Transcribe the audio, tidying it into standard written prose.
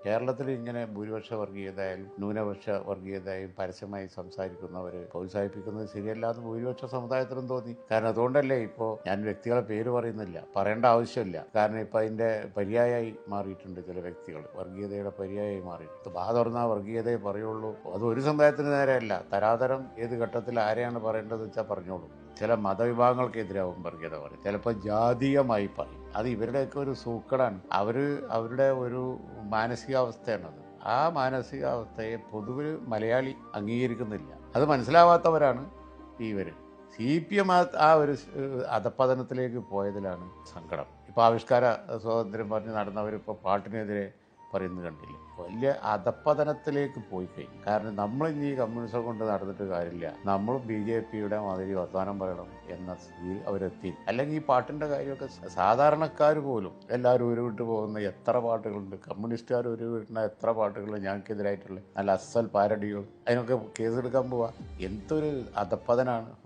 കേരളത്തിൽ ഇങ്ങനെ ഭൂരിപക്ഷ വർഗീയതയാലും ന്യൂനപക്ഷ വർഗീയതയായും പരസ്യമായി സംസാരിക്കുന്നവരെ പ്രോത്സാഹിപ്പിക്കുന്നത് ശരിയല്ലാന്ന് ഭൂരിപക്ഷ സമുദായത്തിനും തോന്നി. കാരണം അതുകൊണ്ടല്ലേ ഇപ്പോൾ ഞാൻ വ്യക്തികളെ പേര് പറയുന്നില്ല, പറയേണ്ട ആവശ്യമില്ല. കാരണം ഇപ്പം അതിൻ്റെ പര്യായമായി മാറിയിട്ടുണ്ട് ചില വ്യക്തികൾ, വർഗീയതയുടെ പര്യായമായി മാറിയിട്ടുണ്ട്. വാ തുറന്നാൽ വർഗീയതയെ പറയുള്ളൂ. അത് ഒരു സമുദായത്തിന് നേരെയല്ല, തരാതരം ഏത് ഘട്ടത്തിൽ ആരെയാണ് പറയേണ്ടത് വെച്ചാൽ പറഞ്ഞോളൂ. ചില മതവിഭാഗങ്ങൾക്കെതിരാവും വർഗീയത പറയും, ചിലപ്പോൾ ജാതീയമായി പറയും. അത് ഇവരുടെയൊക്കെ ഒരു സൂക്കടാണ്. അവരുടെ ഒരു മാനസികാവസ്ഥയാണത്. ആ മാനസികാവസ്ഥയെ പൊതുവെ മലയാളി അംഗീകരിക്കുന്നില്ല. അത് മനസ്സിലാവാത്തവരാണ് ഇവർ. CPM ആ ഒരു അധപ്പതനത്തിലേക്ക് പോയതിലാണ് സങ്കടം. ഇപ്പോൾ ആവിഷ്കാര സ്വാതന്ത്ര്യം പറഞ്ഞ് നടന്നവരിപ്പോൾ പാട്ടിനെതിരെ പറയുന്നത് കണ്ടില്ല. വലിയ അധപ്പതനത്തിലേക്ക് പോയി കഴിഞ്ഞു. കാരണം നമ്മളിനി കമ്മ്യൂണിസം കൊണ്ട് നടന്നിട്ട് കാര്യമില്ല, നമ്മൾ BJPയുടെ മാതിരി വർത്തമാനം പറയണം എന്ന സ്ഥിതിയിൽ അവരെത്തി. അല്ലെങ്കിൽ ഈ പാട്ടിൻ്റെ കാര്യമൊക്കെ സാധാരണക്കാർ പോലും എല്ലാവരും ഉരുവിട്ട് പോകുന്ന എത്ര പാട്ടുകളുണ്ട്. കമ്മ്യൂണിസ്റ്റുകാർ ഉരുവിട്ടുന്ന എത്ര പാട്ടുകൾ ഞങ്ങൾക്കെതിരായിട്ടുള്ള നല്ല അസൽ പാരഡികൾ, അതിനൊക്കെ കേസെടുക്കാൻ പോവാ. എന്തൊരു അധപ്പതനാണ്.